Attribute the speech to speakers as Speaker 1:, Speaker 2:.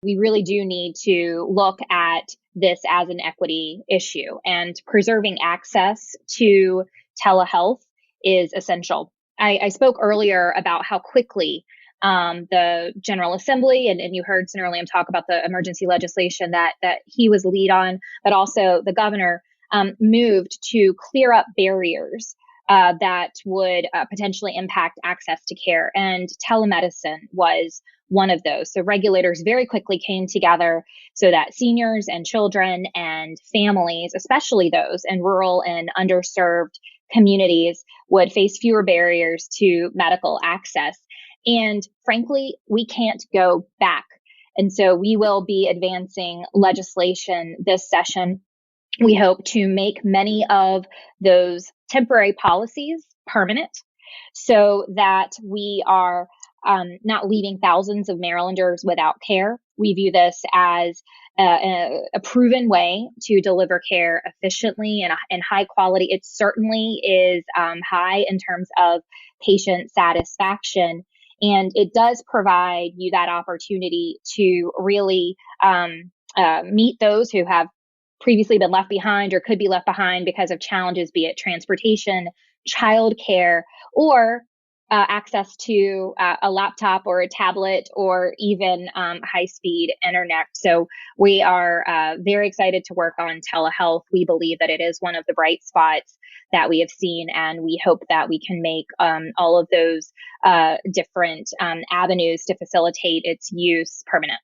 Speaker 1: We really do need to look at this as an equity issue, and preserving access to telehealth is essential. I spoke earlier about how quickly the General Assembly, and you heard Senator Lamb talk about the emergency legislation that he was lead on, but also the governor moved to clear up barriers that would potentially impact access to care. And telemedicine was one of those. So regulators very quickly came together so that seniors and children and families, especially those in rural and underserved communities, would face fewer barriers to medical access. And frankly, we can't go back. And so we will be advancing legislation this session. We hope to make many of those temporary policies permanent so that we are not leaving thousands of Marylanders without care. We view this as a proven way to deliver care efficiently and high quality. It certainly is high in terms of patient satisfaction. And it does provide you that opportunity to really meet those who have previously been left behind or could be left behind because of challenges, be it transportation, childcare, or access to a laptop or a tablet or even high-speed internet. So we are very excited to work on telehealth. We believe that it is one of the bright spots that we have seen, and we hope that we can make all of those different avenues to facilitate its use permanent.